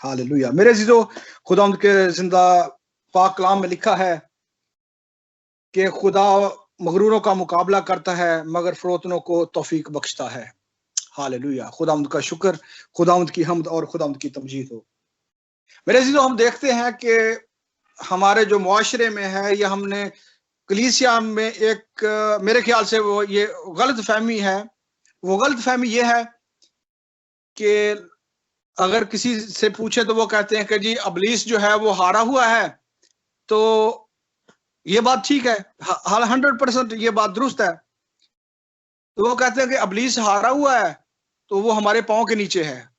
Hallelujah. मेरे अजीजों, खुदावंद के जिंदा पाक कलाम में लिखा है कि खुदा मगरूरों का मुकाबला करता है मगर फरोतनों को तौफीक बख्शता है। हालेलुया। खुदावंद का शुक्र, खुदावंद की हम्द और खुदावंद की तमजीद हो। मेरे अजीजों, हम देखते हैं कि हमारे जो मुआशरे में है या हमने कलीसिया में एक मेरे ख्याल से वो ये गलत फहमी है। वो गलत फहमी ये है कि अगर किसी से पूछे तो वो कहते हैं कि जी अबलीस जो है वो हारा हुआ है। तो ये बात ठीक है, 100% ये बात दुरुस्त है। तो वो कहते हैं कि अबलीस हारा हुआ है तो वो हमारे पांव के नीचे है।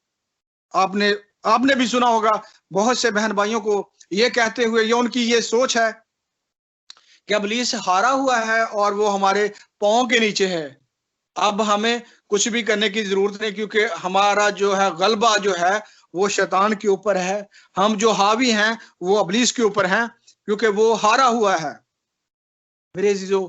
आपने आपने भी सुना होगा बहुत से बहन भाइयों को ये कहते हुए, ये उनकी ये सोच है कि अबलीस हारा हुआ है और वो हमारे पांव के नीचे है। अब हमें कुछ भी करने की जरूरत नहीं, क्योंकि हमारा जो है गलबा जो है वो शैतान के ऊपर है। हम जो हावी हैं वो अबलीस के ऊपर हैं, क्योंकि वो हारा हुआ है। मेरे अजीजों,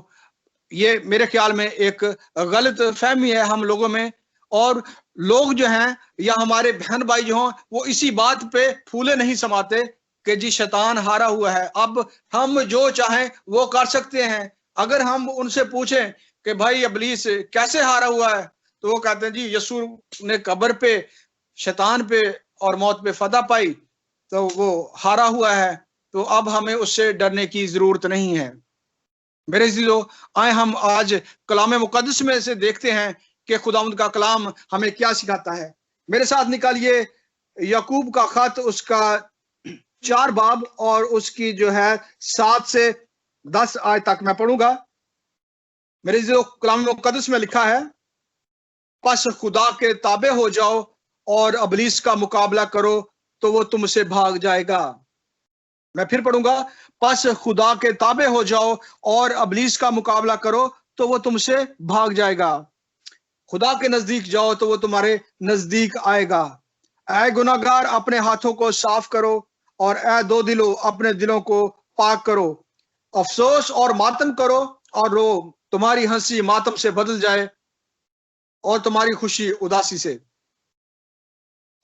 ये मेरे ख्याल में एक गलत फहमी है हम लोगों में। और लोग जो हैं या हमारे बहन भाई जो हैं वो इसी बात पे फूले नहीं समाते कि जी शैतान हारा हुआ है। अब हम जो चाहें वो कर सकते हैं। अगर हम उनसे पूछें कि भाई अबलीस कैसे हारा हुआ है, तो वो कहते हैं जी यीशु ने कब्र पे, शैतान पे और मौत पे फतह पाई तो वो हारा हुआ है। तो अब हमें उससे डरने की जरूरत नहीं है। मेरे अजीजों, आए हम आज कलाम मुकद्दस में से देखते हैं कि खुदावंद का कलाम हमें क्या सिखाता है। मेरे साथ निकालिए याकूब का खत, उसका 4 बाब और उसकी जो है 7 से 10 आयत तक मैं पढ़ूंगा। मेरे अजीजों, कलाम मुकद्दस में लिखा है, बस खुदा के ताबे हो जाओ और अबलीस का मुकाबला करो तो वो तुमसे भाग जाएगा। मैं फिर पढ़ूंगा, बस खुदा के ताबे हो जाओ और अबलीस का मुकाबला करो तो वो तुमसे भाग जाएगा। खुदा के नजदीक जाओ तो वो तुम्हारे नजदीक आएगा। ऐ गुनाहगार, अपने हाथों को साफ करो और ऐ दो दिलो, अपने दिलों को पाक करो। अफसोस और मातम करो और रो, तुम्हारी हंसी मातम से बदल जाए और तुम्हारी खुशी उदासी से।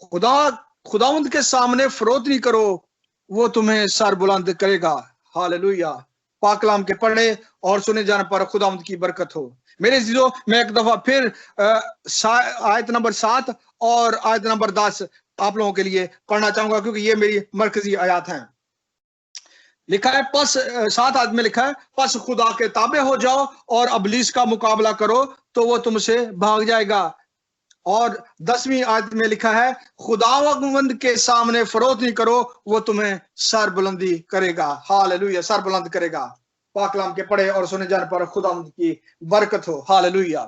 खुदावंद के सामने फरोतनी करो, वो तुम्हें सर बुलंद करेगा। हालेलुया। पाक कलाम के पढ़े और सुने जाने पर खुदावंद की बरकत हो। मेरे अजीजों, मैं एक दफा फिर आयत नंबर 7 और आयत नंबर 10 आप लोगों के लिए पढ़ना चाहूंगा, क्योंकि ये मेरी मरकजी आयत हैं। लिखा है, पस 7 आयत में लिखा है, पस खुदा के ताबे हो जाओ और अबलीस का मुकाबला करो तो वो तुमसे भाग जाएगा। और 10वीं आयत में लिखा है, खुदावंद के सामने फरोतनी करो, वो तुम्हें सर बुलंदी करेगा। हालेलुया, सर बुलंद करेगा। पाक कलाम के पढ़े और सुने जाने पर खुदावंद की बरकत हो। हालेलुया।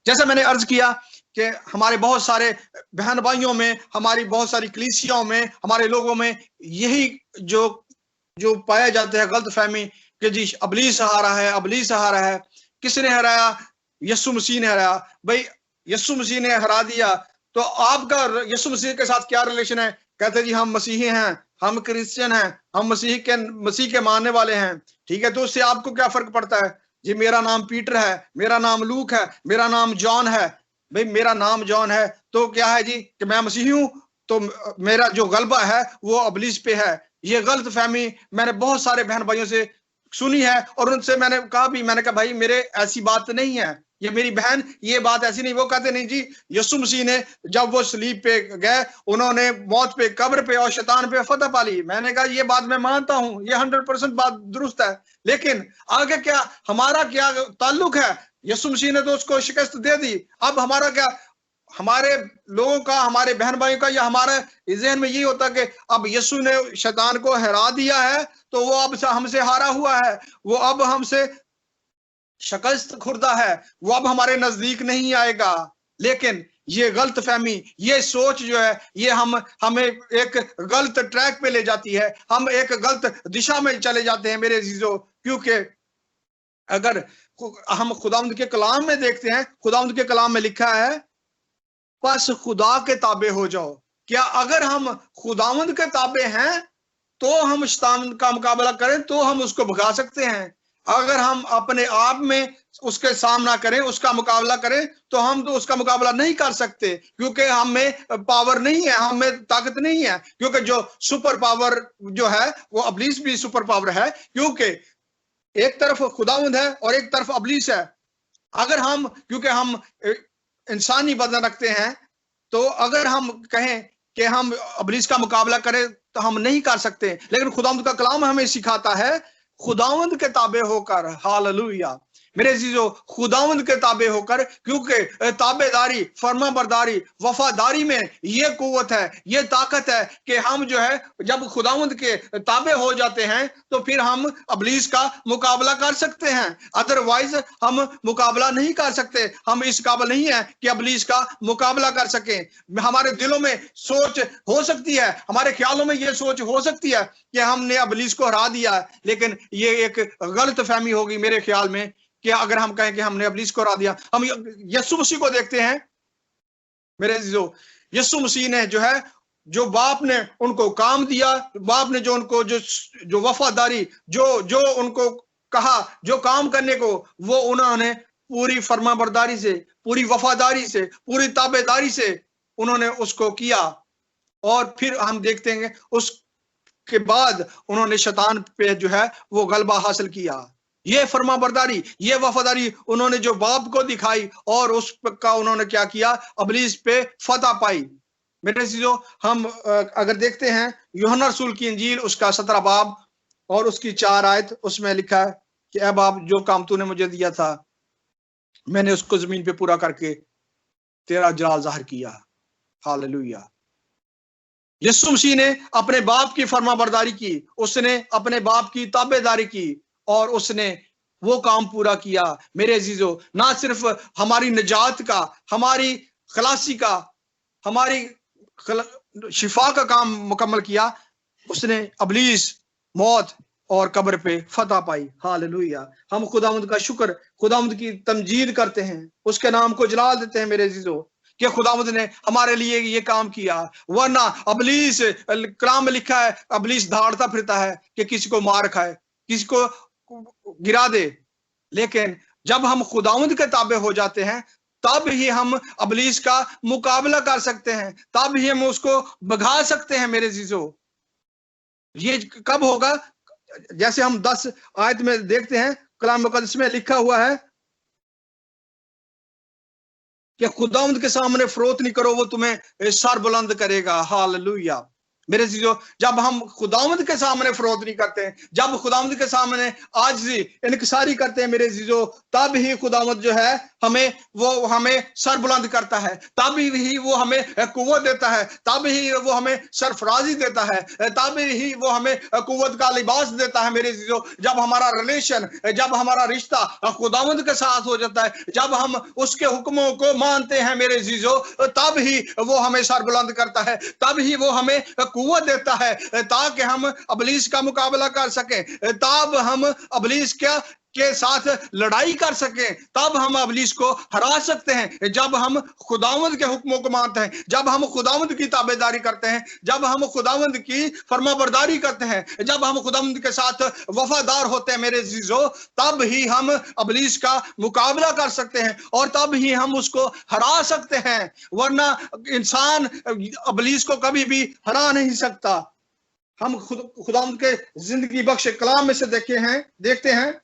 जैसा मैंने अर्ज किया कि हमारे बहुत सारे बहन भाइयों में, हमारी बहुत सारी कलीसियाओं में, हमारे लोगों में यही जो पाया जाता है गलत फहमी कि जी अबलीस हारा है, अबलीस हारा है। किसने हराया? यीशु मसीह ने हराया। भाई यीशु मसीह ने हरा दिया तो आपका यीशु मसीह के साथ क्या रिलेशन है? कहते जी हम मसीही हैं, हम क्रिश्चियन हैं, हम मसीह के मानने वाले हैं। ठीक है, तो उससे आपको क्या फर्क पड़ता है? जी मेरा नाम पीटर है, मेरा नाम लूक है, मेरा नाम जॉन है। भाई मेरा नाम जॉन है तो क्या है जी कि मैं मसीही हूं, तो मेरा जो गलबा है वो अबलीस पे है। ये गलत फहमी मैंने बहुत सारे बहन भाइयों से सुनी है और उनसे मैंने कहा भाई मेरे ऐसी बात नहीं है, ये मेरी बहन ये बात ऐसी नहीं। वो कहते नहीं जी यीशु मसीह ने जब वो सलीब पे गए, उन्होंने मौत पे, कब्र पे और शैतान पे फतह पा ली। मैंने कहा ये बात मैं मानता हूं, ये 100% बात दुरुस्त है, लेकिन आगे क्या हमारा क्या ताल्लुक है? यीशु मसीह ने तो उसको शिकस्त दे दी। अब हमारा क्या? हमारे लोगों का, हमारे बहन भाइयों का, या हमारे जहन में यही होता कि अब यीशु ने शैतान को हरा दिया है तो वो अब हमसे हारा हुआ है, वो अब हमसे शिकस्त खुर्दा है, वो अब हमारे नजदीक नहीं आएगा। लेकिन ये गलत फहमी, ये सोच जो है, ये हमें एक गलत ट्रैक पे ले जाती है, हम एक गलत दिशा में चले जाते हैं मेरे अजीजों। क्योंकि अगर हम खुदावंद के कलाम में देखते हैं, खुदावंद के कलाम में लिखा है, बस खुदा के ताबे हो जाओ। क्या अगर हम खुदावंद के ताबे हैं तो हम शैतान का मुकाबला करें तो हम उसको भगा सकते हैं। अगर हम अपने आप में उसके सामना करें, उसका मुकाबला करें, तो हम तो उसका मुकाबला नहीं कर सकते, क्योंकि हम में पावर नहीं है, हम में ताकत नहीं है। क्योंकि जो सुपर पावर जो है वो इब्लीस भी सुपर पावर है, क्योंकि एक तरफ खुदावंद है और एक तरफ इब्लीस है। अगर हम, क्योंकि हम इंसानी बदन रखते हैं, तो अगर हम कहें कि हम इब्लीस का मुकाबला करें तो हम नहीं कर सकते। लेकिन खुदावंद का कलाम हमें सिखाता है खुदावंद के ताबे होकर, हालेलुया मेरे अजीजों, खुदावंद के ताबे होकर, क्योंकि ताबेदारी, फर्माबरदारी, वफादारी में ये कुव्वत है, ये ताकत है कि हम जो है जब खुदावंद के ताबे हो जाते हैं तो फिर हम इब्लीस का मुकाबला कर सकते हैं। अदरवाइज हम मुकाबला नहीं कर सकते। हम इस काबिल नहीं है कि इब्लीस का मुकाबला कर सकें। हमारे दिलों में सोच हो सकती है, हमारे ख्यालों में ये सोच हो सकती है कि हमने इब्लीस को हरा दिया है, लेकिन ये एक गलत फहमी होगी मेरे ख्याल में कि अगर हम कहें कि हमने इब्लीस को हरा दिया। हम यीशु मसीह को देखते हैं मेरे अजीजों, यीशु मसीह ने जो है, जो बाप ने उनको काम दिया, बाप ने जो उनको जो वफादारी, जो उनको कहा, जो काम करने को, वो उन्होंने पूरी फर्माबरदारी से, पूरी वफादारी से, पूरी ताबेदारी से उन्होंने उसको किया। और फिर हम देखते हैं उसके बाद उन्होंने शैतान पे जो है वो गलबा हासिल किया। ये फर्माबरदारी, ये वफादारी उन्होंने जो बाप को दिखाई और उसका उन्होंने क्या किया, इब्लीस पे फतह पाई। मेरे चीजों, हम अगर देखते हैं यूहन्ना रसूल की इंजील उसका 17 बाब और उसकी 4 आयत, उसमें लिखा है कि ऐ बाप, जो काम तूने मुझे दिया था मैंने उसको जमीन पे पूरा करके तेरा जलाल जाहिर किया। हालेलुया। यीशु मसीह ने अपने बाप की फर्माबरदारी की, उसने अपने बाप की ताबेदारी की और उसने वो काम पूरा किया। मेरे अजीजों, ना सिर्फ हमारी निजात का, हमारी खलासी का, हमारी शिफा का काम मुकम्मल किया, उसने इब्लीस, मौत और कब्र पे फतह पाई। हालेलुया। हम खुदावंद का शुक्र, खुदावंद की तमजीद करते हैं, उसके नाम को जलाल देते हैं मेरे अजीजों, कि खुदावंद ने हमारे लिए ये काम किया। वरना इब्लीस, कलाम में लिखा है, इब्लीस दौड़ता फिरता है कि किसी को मार खाए, किसी को गिरा दे। लेकिन जब हम खुदावंद के ताबे हो जाते हैं तब ही हम इब्लीस का मुकाबला कर सकते हैं, तब ही हम उसको भगा सकते हैं मेरे अजीजों। ये कब होगा? जैसे हम 10 आयत में देखते हैं, कलाम मुकद्दस में लिखा हुआ है कि खुदावंद के सामने फरोख्त नहीं करो, वो तुम्हें सर बुलंद करेगा। हालेलुया। मेरे चीजों, जब हम खुदावंद के सामने फरोख्त नहीं करते हैं, जब खुदावंद के सामने आजिज़ी इनकिसारी करते हैं मेरे चीजों, तब ही खुदावंद जो है हमें सर बुलंद करता है, तब ही वो हमें कुव्वत देता है, तब ही वो हमें सरफराजी देता है, तब ही वो हमें कुव्वत का लिबास देता है मेरे चीजों। जब हमारा रिलेशन, जब हमारा रिश्ता खुदावंद के साथ हो जाता है, जब हम उसके हुक्मों को मानते हैं मेरे चीजों, तब ही वो हमें सर बुलंद करता है, तब ही वो हमें कुव्वत देता है ताकि हम इब्लीस का मुकाबला कर सके, तब हम इब्लीस के साथ लड़ाई कर सकें, तब हम इब्लीस को हरा सकते हैं। जब हम खुदावंद के हुक्मों को मानते हैं, जब हम खुदावंद की ताबेदारी करते हैं, जब हम खुदावंद की फरमाबरदारी करते हैं, जब हम खुदावंद के साथ वफादार होते हैं मेरे अजीजों, तब ही हम इब्लीस का मुकाबला कर सकते हैं और तब ही हम उसको हरा सकते हैं। वरना इंसान इब्लीस को कभी भी हरा नहीं सकता। हम खुदावंद के जिंदगी बख्श कलाम में से देखते हैं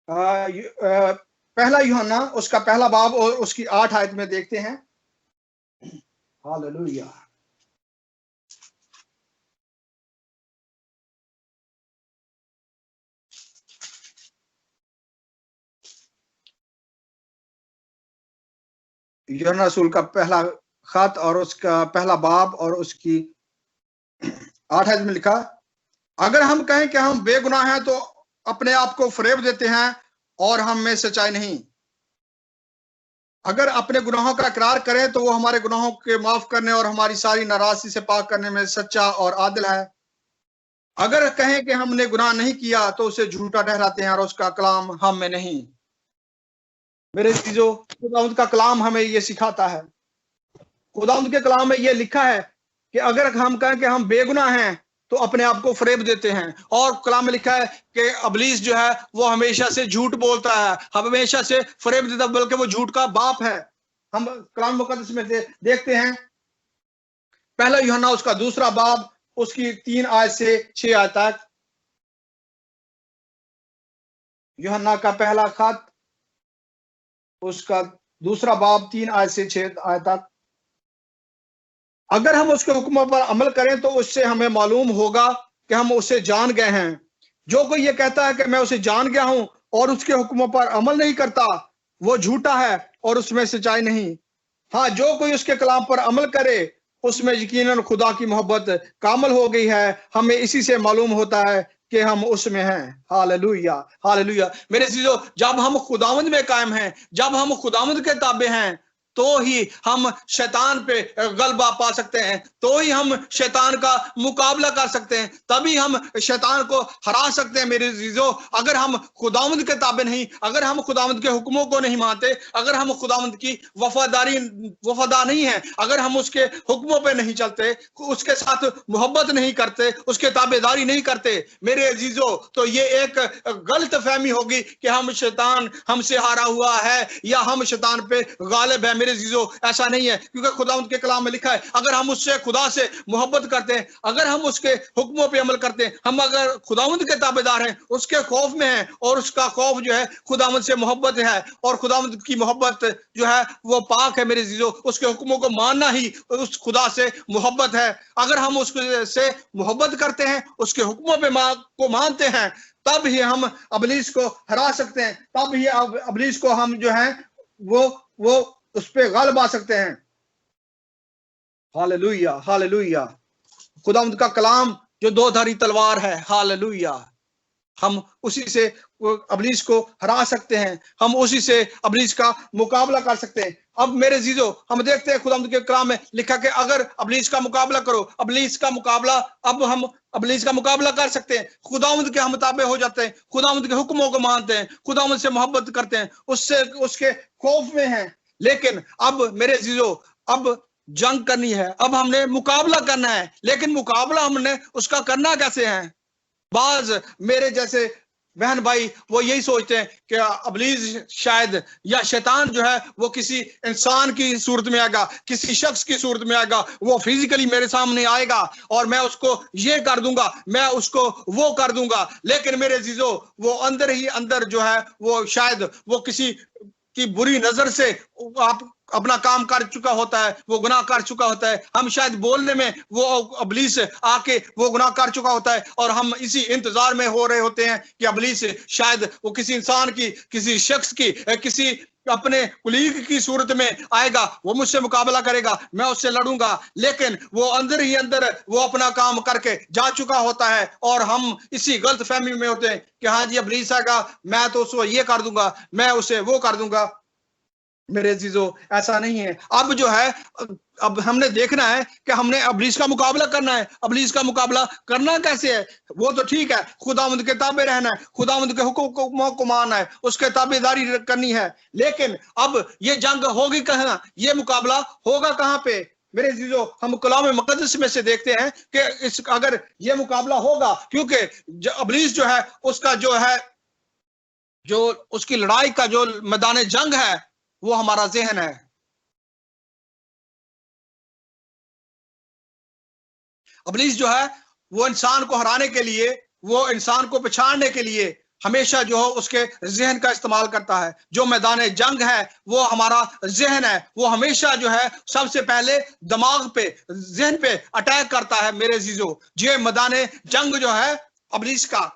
पहला यूहन्ना उसका पहला बाब और उसकी 8 आयत में देखते हैं। हालेलुया। यूहन्ना रसूल का पहला खत और उसका पहला बाब और उसकी 8 आयत में लिखा, अगर हम कहें कि हम बेगुनाह हैं तो अपने आप को फरेब देते हैं और हम में सच्चाई नहीं। अगर अपने गुनाहों का इकरार करें तो वो हमारे गुनाहों के माफ करने और हमारी सारी नाराजगी से पाक करने में सच्चा और आदिल है। अगर कहें कि हमने गुनाह नहीं किया तो उसे झूठा ठहराते हैं और उसका कलाम हम में नहीं। मेरे चीजों, खुदावंद का कलाम हमें ये सिखाता है, खुदावंद के कलाम में ये लिखा है कि अगर हम कहें कि हम बेगुनाह हैं तो अपने आप को फरेब देते हैं। और कलाम में लिखा है कि इब्लीस जो है वो हमेशा से झूठ बोलता है, हमेशा से फरेब देता, बल्कि वो झूठ का बाप है। हम कलाम मुकद्दस में देखते हैं, पहला यूहन्ना उसका दूसरा बाब उसकी 3 आयत से 6 आयत तक। यूहन्ना का पहला खत उसका दूसरा बाब 3 आयत से 6 आयत तक। अगर हम उसके हुक्मों पर अमल करें तो उससे हमें मालूम होगा कि हम उसे जान गए हैं। जो कोई ये कहता है कि मैं उसे जान गया हूं और उसके हुक्मों पर अमल नहीं करता, वो झूठा है और उसमें सच्चाई नहीं। हाँ, जो कोई उसके कलाम पर अमल करे उसमें यकीनन खुदा की मोहब्बत कामल हो गई है। हमें इसी से मालूम होता है कि हम उसमें हैं। Hallelujah, hallelujah. मेरे अजीजों, जब हम खुदावंद में कायम हैं, जब हम खुदावंद के ताबे हैं, तो ही हम शैतान पे गलबा पा सकते हैं, तो ही हम शैतान का मुकाबला कर सकते हैं, तभी हम शैतान को हरा सकते हैं। मेरे अजीजों, अगर हम खुदावंद के ताबे नहीं, अगर हम खुदावंद के हुक्मों को नहीं मानते, अगर हम खुदावंद की वफादार नहीं है, अगर हम उसके हुक्मों पे नहीं चलते, उसके साथ मोहब्बत नहीं करते, उसके ताबेदारी नहीं करते, मेरे अजीजों, तो ये एक गलत फहमी होगी कि हम शैतान हमसे हारा हुआ है या हम शैतान पे गालिब है। मेरे अजीजों, ऐसा नहीं है, क्योंकि खुदावंद के कलाम में लिखा है, अगर हम उससे खुदा से मोहब्बत करते हैं, अगर हम उसके हुक्मों पे अमल करते हैं, हम अगर खुदावंद के ताबेदार हैं, उसके खौफ में हैं, और उसका खौफ जो है खुदावंद से मोहब्बत है, और खुदावंद की मोहब्बत जो है वो पाक है। मेरे अजीजों, उसके हुक्मों को मानना ही उस खुदा से मोहब्बत है। अगर हम उससे मोहब्बत करते हैं, उसके हुक्मों पे को मानते हैं, तब ही हम इब्लीस को हरा सकते हैं, तब ही इब्लीस को हम जो है वो उस पे गालिब आ सकते हैं। Hallelujah, hallelujah. खुदावंद का कलाम जो दो-धारी तलवार है, हालेलुया, हम उसी से इब्लीस को हरा सकते हैं, हम उसी से इब्लीस का मुकाबला कर सकते हैं। अब मेरे अजीजों, हम देखते हैं खुदावंद के कलाम में लिखा कि अगर इब्लीस का मुकाबला करो, इब्लीस का मुकाबला, अब हम इब्लीस का मुकाबला कर सकते हैं, खुदावंद के हम ताबे हो जाते हैं, खुदावंद के हुक्मों को मानते हैं, खुदावंद से मोहब्बत करते हैं, उससे उसके खौफ में हैं। लेकिन अब मेरे अजीजों, अब जंग करनी है, अब हमने मुकाबला करना है, लेकिन मुकाबला हमने उसका करना कैसे है? बाज मेरे जैसे बहन भाई वो यही सोचते हैं कि इब्लीस शायद या शैतान जो है वो किसी इंसान की सूरत में आएगा, किसी शख्स की सूरत में आएगा, वो फिजिकली मेरे सामने आएगा और मैं उसको ये कर दूंगा, मैं उसको वो कर दूंगा। लेकिन मेरे अजीजों, वो अंदर ही अंदर जो है वो शायद वो किसी की बुरी नजर से आप अपना काम कर चुका होता है, वो गुनाह कर चुका होता है। हम शायद बोलने में वो इब्लीस आके वो गुनाह कर चुका होता है, और हम इसी इंतजार में हो रहे होते हैं कि इब्लीस शायद वो किसी इंसान की, किसी शख्स की, किसी अपने कुलीग की सूरत में आएगा, वो मुझसे मुकाबला करेगा, मैं उससे लड़ूंगा। लेकिन वो अंदर ही अंदर वो अपना काम करके जा चुका होता है, और हम इसी गलत फहमी में होते हैं कि हाँ जी इब्लीस आएगा, मैं तो उसको ये कर दूंगा, मैं उसे वो कर दूंगा। मेरे अजीजों, ऐसा नहीं है। अब जो है, अब हमने देखना है कि हमने इब्लीस का मुकाबला करना है। इब्लीस का मुकाबला करना कैसे है? वो तो ठीक है, खुदावंद के ताबे रहना है, खुदावंद के हुक्मों को मानना है, उसके ताबेदारी करनी है। लेकिन अब ये जंग होगी कहां, ये मुकाबला होगा कहां पे? मेरे अजीजों, हम कलाम मुकद्दस में से देखते हैं कि इस अगर ये मुकाबला होगा, क्योंकि इब्लीस जो है उसका जो है, जो उसकी लड़ाई का जो मैदान जंग है वो हमारा ज़हन है। इब्लीस जो है वो इंसान को हराने के लिए, वो इंसान को पछाड़ने के लिए हमेशा जो है उसके ज़हन का इस्तेमाल करता है। जो मैदान जंग है वो हमारा ज़हन है, वो हमेशा जो है सबसे पहले दिमाग पे, ज़हन पे अटैक करता है। मेरे अजीजों, ये मैदान जंग जो है इब्लीस का,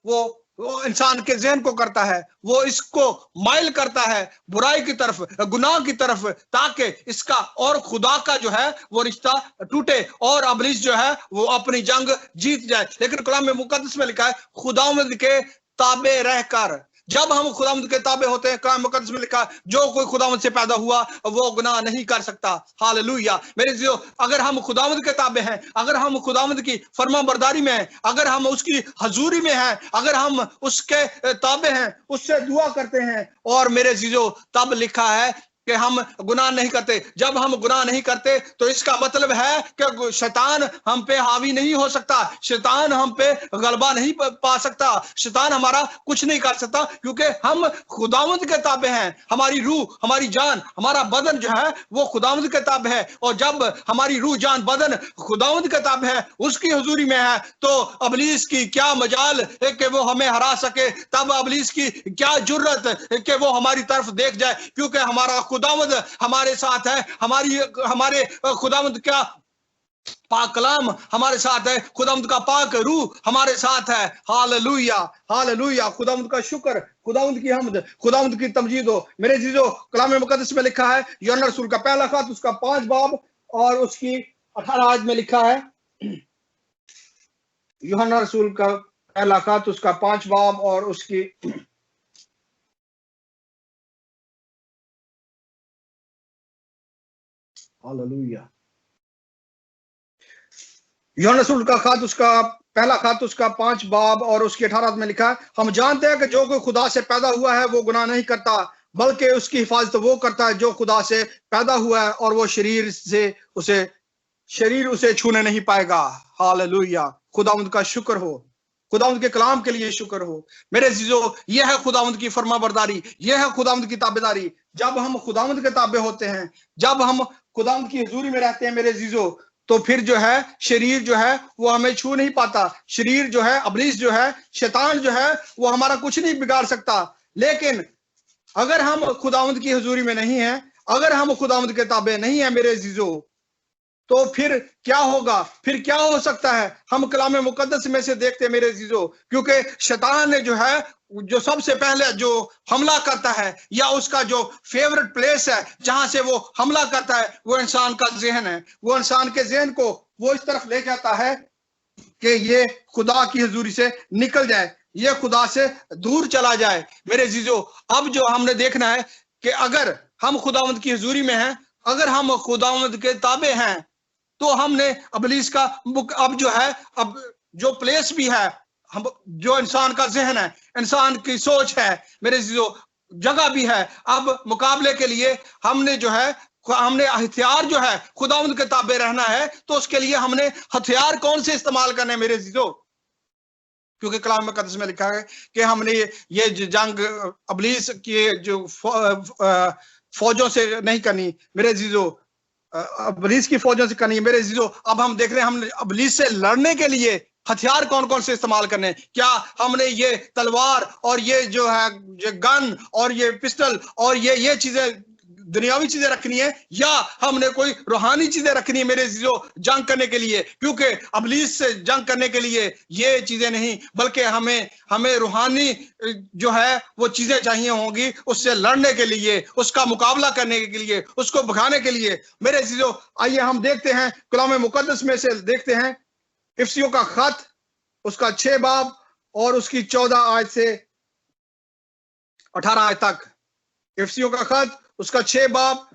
वो इंसान के ज़हन को करता है, वो इसको माइल करता है बुराई की तरफ, गुनाह की तरफ, ताकि इसका और खुदा का जो है वो रिश्ता टूटे और इब्लीस जो है वो अपनी जंग जीत जाए। लेकिन कलाम में मुकद्दस में लिखा है, खुदावंद के ताबे रहकर, जब हम खुदावंद के ताबे होते हैं, कलाम मुकद्दस में लिखा है, जो कोई खुदावंद से पैदा हुआ वो गुनाह नहीं कर सकता। हालेलुया। मेरे जीओ, अगर हम खुदावंद के ताबे हैं, अगर हम खुदावंद की फरमाबरदारी में हैं, अगर हम उसकी हजूरी में हैं, अगर हम उसके ताबे हैं, उससे दुआ करते हैं, और मेरे जीजो तब लिखा है कि हम गुनाह नहीं करते। जब हम गुनाह नहीं करते तो इसका मतलब है कि शैतान हम पे हावी नहीं हो सकता, शैतान हम पे गलबा नहीं पा सकता, शैतान हमारा कुछ नहीं कर सकता, क्योंकि हम खुदावंद के ताबे हैं। हमारी रूह, हमारी जान, हमारा बदन जो है वो खुदावंद के ताबे है। और जब हमारी रूह, जान, बदन खुदावंद के ताबे है, उसकी हुजूरी में है, तो अबलीस की क्या मजाल है कि वो हमें हरा सके। तब अबलीस की क्या जुर्रत कि वो हमारी तरफ देख जाए, क्योंकि हमारा खुदावंद हमारे साथ है। हमारे खुदावंद क्या पाक कलाम हमारे साथ है, खुदावंद का पाक रूह हमारे साथ है। हालेलुया, हालेलुया, खुदावंद का शुक्र, खुदावंद की हम्द, खुदावंद की तमजीद हो। मेरे जीजो, कलाम मुकद्दस में लिखा है, यूहन्ना रसूल का पहला खत उसका 5 बाब और उसकी 18 आयत में लिखा है, यूहन्ना रसूल का पहला खत उसका 5 बाब और उसकी हालेलुया, यूहन्ना रसूल का खत उसका पहला खत उसका 5 बाब और उसकी 18 में लिखा है, हम जानते हैं कि जो कोई खुदा से पैदा हुआ है वो गुनाह नहीं करता, बल्कि उसकी हिफाजत वो करता है जो खुदा से पैदा हुआ है, और वो शरीर उसे छूने नहीं पाएगा। हालेलुया, खुदावंद का शुक्र हो, खुदावंद के कलाम के लिए शुक्र हो। मेरे जीजो, यह है खुदावंद की फरमाबरदारी, यह है खुदावंद की ताबेदारी। जब हम खुदावंद के ताबे होते हैं, जब हम खुदावंद की हुजूरी में रहते हैं मेरे जीजो, तो फिर जो है शरीर जो है वो हमें छू नहीं पाता। शरीर जो है, अबलीस जो है, शैतान जो है, वो हमारा कुछ नहीं बिगाड़ सकता। लेकिन अगर हम खुदावंद की हुजूरी में नहीं है, अगर हम खुदावंद के ताबे नहीं है मेरे जीजो, तो फिर क्या होगा? फिर क्या हो सकता है? हम कलाम मुकद्दस में से देखते हैं मेरे जीजो, क्योंकि शैतान ने जो है, जो सबसे पहले जो हमला करता है, या उसका जो फेवरेट प्लेस है जहां से वो हमला करता है, वो इंसान का जहन है। वो इंसान के जहन को वो इस तरफ ले जाता है कि ये खुदा की हुजूरी से निकल जाए, ये खुदा से दूर चला जाए। मेरे जीजो, अब जो हमने देखना है कि अगर हम खुदावंद की हुजूरी में हैं, अगर हम खुदावंद के ताबे हैं, तो हमने अबलीस का अब जो है, अब जो प्लेस भी है, हम जो इंसान का जहन है, इंसान की सोच है मेरे जीजो, जगह भी है, अब मुकाबले के लिए हमने जो है, हमने हथियार जो है खुदावंद के ताबे रहना है, तो उसके लिए हमने हथियार कौन से इस्तेमाल करने हैं मेरे जीजो? क्योंकि कलाम मुकद्दस में लिखा है कि हमने ये जंग अबलीस की जो फौजों से नहीं करनी मेरे जीजो, अबलीस की फौजों से करनी है मेरे जीजो। अब हम देख रहे हैं हमने अबलीस से लड़ने के लिए हथियार कौन कौन से इस्तेमाल करने। क्या हमने ये तलवार और ये जो है ये गन और ये पिस्टल और ये चीजें, दुनियावी चीजें रखनी है, या हमने कोई रूहानी चीजें रखनी है मेरे जीजो जंग करने के लिए? क्योंकि अबलीस से जंग करने के लिए ये चीजें नहीं, बल्कि हमें रूहानी जो है वो चीजें चाहिए होंगी, उससे लड़ने के लिए, उसका मुकाबला करने के लिए, उसको भगाने के लिए। मेरे जीजो, आइए हम देखते हैं कलाम मुकद्दस में से, देखते हैं इफिसियों का खत उसका 6 बाब और उसकी 14 आयत से 18 आयत तक। इफिसियों का खत उसका 6 बाब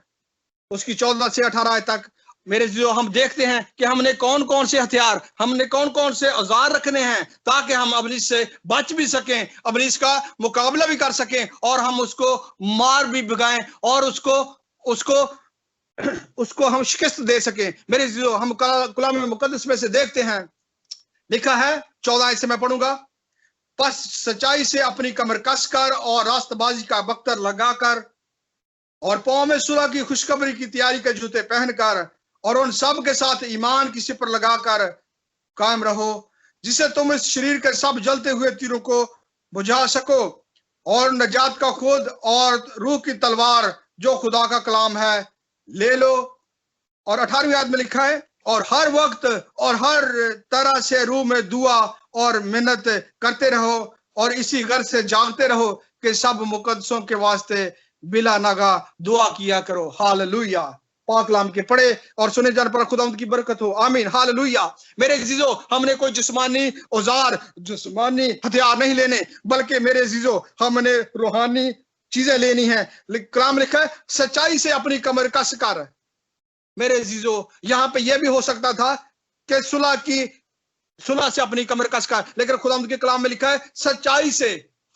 उसकी 14 से 18 आयत तक। मेरे जो हम देखते हैं कि हमने कौन कौन से हथियार, हमने कौन कौन से औजार रखने हैं, ताकि हम अबलीस से बच भी सकें, अबलीस का मुकाबला भी कर सकें, और हम उसको मार भी भगाएं, और उसको हम शिकस्त दे सकें। मेरे जो हम कलाम मुकद्दस में से देखते हैं, लिखा है 14 से मैं पढ़ूंगा, बस सच्चाई से अपनी कमर कसकर और रास्तबाजी का बख्तर लगाकर और पांव में सुलह की खुशखबरी की तैयारी के जूते पहनकर और उन सब के साथ ईमान की सिपर लगाकर कायम रहो, जिससे तुम इस शरीर के सब जलते हुए तीरों को बुझा सको, और नजात का खुद और रूह की तलवार जो खुदा का कलाम है ले लो। और 18वीं आयत में लिखा है, और हर वक्त और हर तरह से रूह में दुआ और मिन्नत करते रहो, और इसी गर्ज से जागते रहो कि सब मुकद्दसों के वास्ते बिला नगा दुआ किया करो। हालेलुया। पाक कलाम के पढ़े और सुने जाने पर खुदावंद की बरकत हो। आमीन। हालेलुया। मेरे अजीजों, हमने कोई जिस्मानी औजार, जिस्मानी हथियार नहीं लेने, बल्कि मेरे अजीजों हमने रूहानी चीजें लेनी है। कलाम लिखा है, सच्चाई से अपनी कमर कस कर। मेरे अजीजों, यहाँ पे यह भी हो सकता था कि सुलह से अपनी कमर कस कर, लेकिन खुदावंद के कलाम में लिखा है सच्चाई से।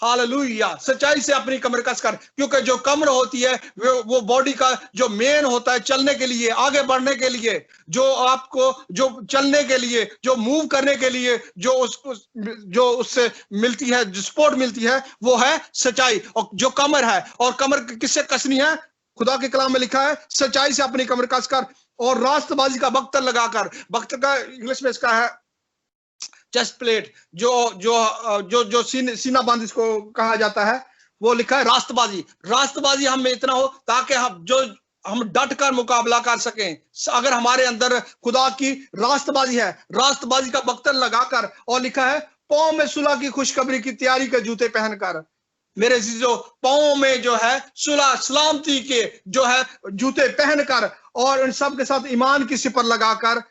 हालेलुया, सच्चाई से अपनी कमर कसकर, क्योंकि जो कमर होती है वो बॉडी का जो मेन होता है चलने के लिए, आगे बढ़ने के लिए, जो आपको जो चलने के लिए, जो मूव करने के लिए, जो उससे मिलती है, जो सपोर्ट मिलती है, वो है सच्चाई। और जो कमर है, और कमर किससे कसनी है? खुदा के कलाम में लिखा है सच्चाई से अपनी कमर कसकर और रास्तबाजी का बख्तर लगाकर। बख्तर का इंग्लिश में इसका है चेस्ट प्लेट, जो जो जो जो सीना बंद इसको कहा जाता है, वो लिखा है रास्तबाजी। रास्तबाजी हम में इतना हो ताकि हम डट कर मुकाबला कर सकें। अगर हमारे अंदर खुदा की रास्तबाजी है, रास्तबाजी का बख्तर लगाकर, और लिखा है पांव में सुलह की खुशखबरी की तैयारी के जूते पहनकर। मेरे जीजो, पांव में जो है सुलह सलामती के जो है जूते पहनकर, और इन सब के साथ ईमान की सिपर लगाकर,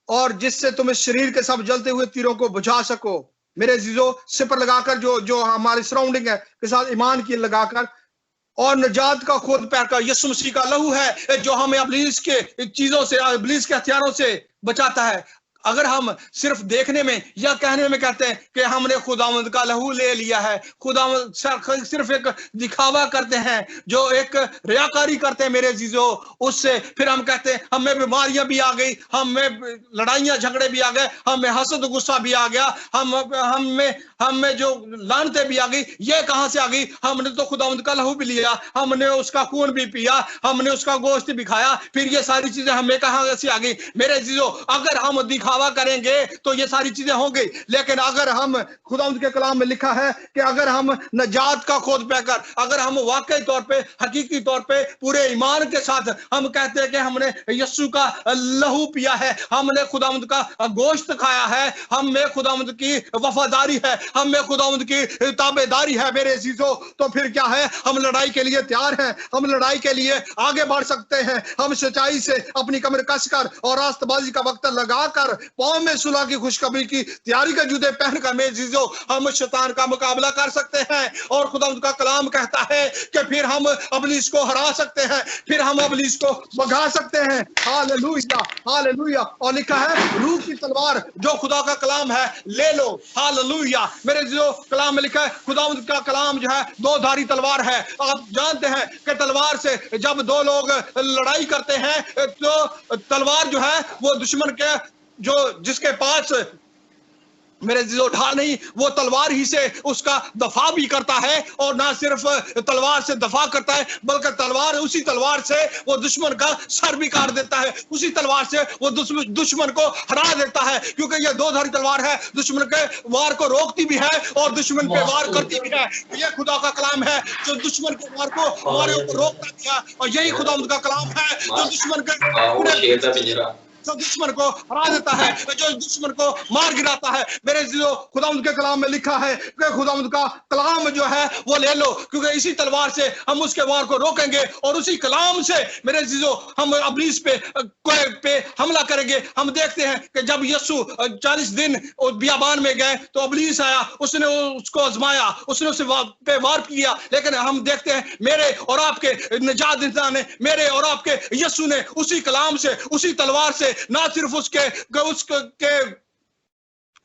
और जिससे तुम इस शरीर के सब जलते हुए तीरों को बुझा सको। मेरे जीजो, सिपर लगाकर, जो हमारी सराउंडिंग है के साथ ईमान की लगाकर, और निजात का खोद पहनकर। यीशु मसीह का लहू है जो हमें इब्लीस के चीजों से, इब्लीस के हथियारों से बचाता है। अगर हम सिर्फ देखने में या कहने में कहते हैं कि हमने खुदावंद का लहू ले लिया है, खुदावंद सिर्फ एक दिखावा करते हैं, जो एक रियाकारी करते हैं मेरे जीजो, उससे फिर हम कहते हैं हमें बीमारियां भी आ गई, हमें लड़ाइयां झगड़े भी आ गए, हमें हसद गुस्सा भी आ गया, हमें जो लानते भी आ गई। ये कहां से आ गई? हमने तो खुदावंद का लहू भी लिया, हमने उसका खून भी पिया, हमने उसका गोश्त भी खाया, फिर ये सारी चीजें हमें कहां से आ गई? मेरे जीजो, अगर हम दिखावा करेंगे तो ये सारी चीजें होंगी, लेकिन अगर हम, खुदावंद के कलाम में लिखा है कि अगर हम नजात का खोद पहनकर, अगर हम वाकई तौर पे, हकीकी तौर पे, पूरे ईमान के साथ हम कहते हैं कि हमने यीशु का लहू पिया है, हमने खुदावंद का गोश्त खाया है, हम में खुदावंद की वफादारी है, हम में खुदावंद की ताबेदारी है मेरे अजीजों, तो फिर क्या है? हम लड़ाई के लिए तैयार हैं, हम लड़ाई के लिए आगे बढ़ सकते हैं। हम सच्चाई से अपनी कमर कसकर और रास्तबाजी का वक्त लगाकर, पांव में सुलह की खुशखबरी की तैयारी के जूते पहनकर मेरे अजीजों, हम शैतान का मुकाबला कर सकते हैं। और खुदावंद का कलाम कहता है कि फिर हम इब्लीस को हरा सकते हैं, फिर हम इब्लीस को भगा सकते हैं। Hallelujah, hallelujah. और लिखा है रूह की तलवार जो खुदा का कलाम है ले लो। हालेलुया। मेरे जो कलाम में लिखा है, खुदावंद का कलाम जो है दो धारी तलवार है। आप जानते हैं कि तलवार से जब दो लोग लड़ाई करते हैं तो तलवार जो है वो दुश्मन के जिसके पास मेरे जो ढाल नहीं, वो तलवार ही से उसका दफा भी करता है, और ना सिर्फ तलवार से दफा करता है बल्कि उसी तलवार से वो दुश्मन का सर भी काट देता है, उसी तलवार से वो दुश्मन को हरा देता है, क्योंकि ये दो धारी तलवार है, दुश्मन के वार को रोकती भी है और दुश्मन पे वार करती भी है। ये खुदा का कलाम है जो दुश्मन के वार को हमारे ऊपर रोकता भी है, और यही खुदा का कलाम है जो दुश्मन के दुश्मन को हरा देता है, जो दुश्मन को मार गिराता है। मेरे जो खुदावंद के कलाम में लिखा है कि खुदावंद का कलाम जो है वो ले लो, क्योंकि इसी तलवार से हम उसके वार को रोकेंगे, और उसी कलाम से मेरे जीजो हम इब्लीस पे हमला करेंगे। हम देखते हैं कि जब यीशु 40 दिन बियाबान में गए तो इब्लीस आया, उसने उसको आजमाया, उसने उसे पे वार किया, लेकिन हम देखते हैं मेरे और आपके निजात इंसान ने, मेरे और आपके यीशु ने उसी कलाम से, उसी तलवार से ना सिर्फ उसके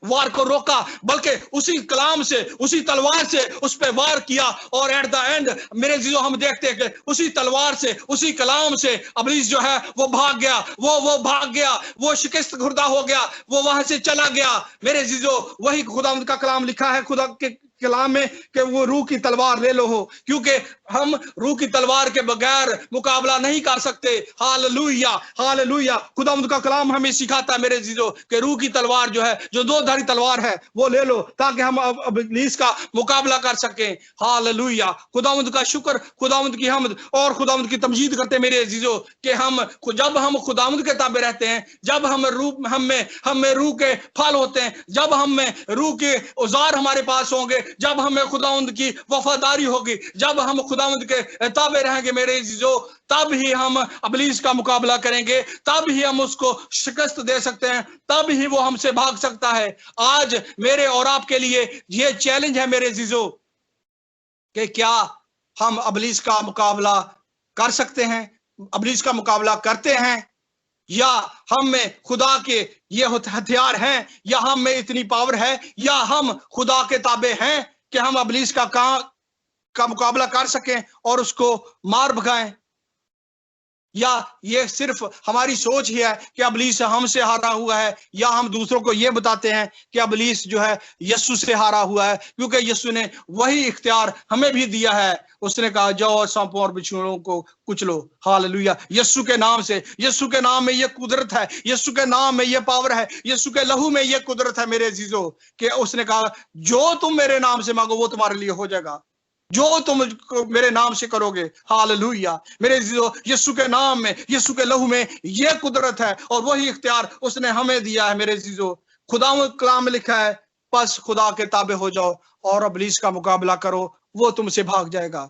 वार को रोका, बल्कि उसी कलाम से, उसी तलवार से उस पे वार किया, और एट द एंड मेरे जीजो हम देखते हैं कि उसी तलवार से, उसी कलाम से इब्लीस जो है वो भाग गया, वो भाग गया, वो शिकस्त खुर्दा हो गया, वो वहां से चला गया। मेरे जीजो, वही खुदावंद का कलाम लिखा है खुदा के कलाम में कि वो रूह की तलवार ले लो हो, क्योंकि हम रूह की तलवार के बगैर मुकाबला नहीं कर सकते। Hallelujah, hallelujah. खुदावंद का कलाम हमें सिखाता है मेरे जीजो कि रूह की तलवार जो है, जो दो धारी तलवार है, वो ले लो ताकि हम इब्लीस का मुकाबला कर सकें। हालेलुया। खुदावंद का शुक्र, खुदावंद की हमद और खुदावंद की तमजीद करते हैं मेरे जीजो कि जब हम खुदावंद के ताबे रहते हैं, जब हम रूह के फल होते हैं, जब हम में रूह के औजार हमारे पास होंगे, जब हमें खुदावंद की वफादारी होगी, जब हम खुदावंद के ताबे रहेंगे मेरे जीजो, तब ही हम इब्लीस का मुकाबला करेंगे, तब ही हम उसको शिकस्त दे सकते हैं, तब ही वो हमसे भाग सकता है। आज मेरे और आपके लिए ये चैलेंज है मेरे जीजो कि क्या हम इब्लीस का मुकाबला कर सकते हैं, इब्लीस का मुकाबला करते हैं, या हम में खुदा के ये हथियार हैं, या हम में इतनी पावर है, या हम खुदा के ताबे हैं कि हम अबलीस का मुकाबला कर सकें और उसको मार भगाएं, या ये सिर्फ हमारी सोच ही है कि अबलीस हमसे हारा हुआ है, या हम दूसरों को ये बताते हैं कि अबलीस जो है यीशु से हारा हुआ है, क्योंकि यीशु ने वही इख्तियार हमें भी दिया है। उसने कहा जाओ और सांपों और बिच्छुओं को कुचलो। हालेलुया। यीशु के नाम से, यीशु के नाम में ये कुदरत है, यीशु के नाम में ये पावर है, यीशु के लहू में ये कुदरत है मेरे अजीजों, कि उसने कहा जो तुम मेरे नाम से मांगो वो तुम्हारे लिए हो जाएगा, जो तुम मेरे नाम से करोगे। हालेलुया। मेरे यीशु के नाम में, यीशु के लहू में यह कुदरत है, और वही इख्तियार उसने हमें दिया है मेरे अजीजों। खुदा कलाम में लिखा है, बस खुदा के ताबे हो जाओ और अबलीस का मुकाबला करो, वो तुमसे भाग जाएगा।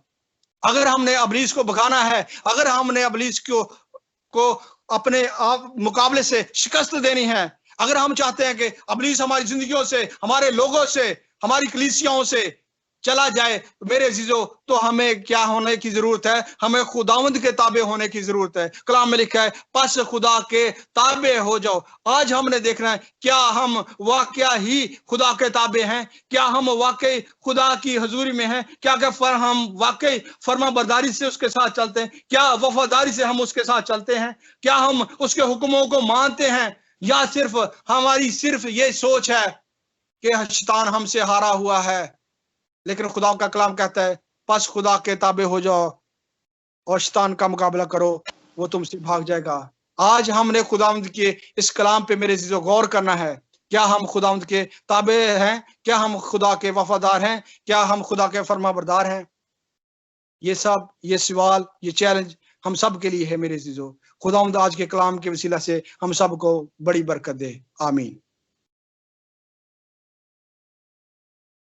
अगर हमने अबलीस को भगाना है, अगर हमने अबलीस को अपने आप मुकाबले से शिकस्त देनी है, अगर हम चाहते हैं कि अबलीस हमारी जिंदगियों से, हमारे लोगों से, हमारी कलीसियाओं से चला जाए, मेरे अजीजों, तो हमें क्या होने की जरूरत है? हमें खुदावंद के ताबे होने की जरूरत है। कलाम में लिखा है, बस खुदा के ताबे हो जाओ। आज हमने देखना है, क्या हम वाकया ही खुदा के ताबे हैं? क्या हम वाकई खुदा की हजूरी में हैं? क्या हम वाकई फर्मा बरदारी से उसके साथ चलते हैं? क्या वफादारी से हम उसके साथ चलते हैं? क्या हम उसके हुक्मों को मानते हैं, या सिर्फ हमारी सिर्फ ये सोच है कि शैतान हमसे हारा हुआ है? लेकिन खुदा का कलाम कहता है, बस खुदा के ताबे हो जाओ और शैतान का मुकाबला करो, वो तुमसे भाग जाएगा। आज हमने खुदावंद के इस कलाम पे मेरे अजीजों गौर करना है। क्या हम खुदावंद के ताबे हैं? क्या हम खुदा के वफादार हैं? क्या हम खुदा के फरमाबरदार हैं? ये सब, ये सवाल, ये चैलेंज हम सब के लिए है मेरे अजीजों। खुदावंद आज के कलाम के वसीला से हम सबको बड़ी बरकत दे। आमीन।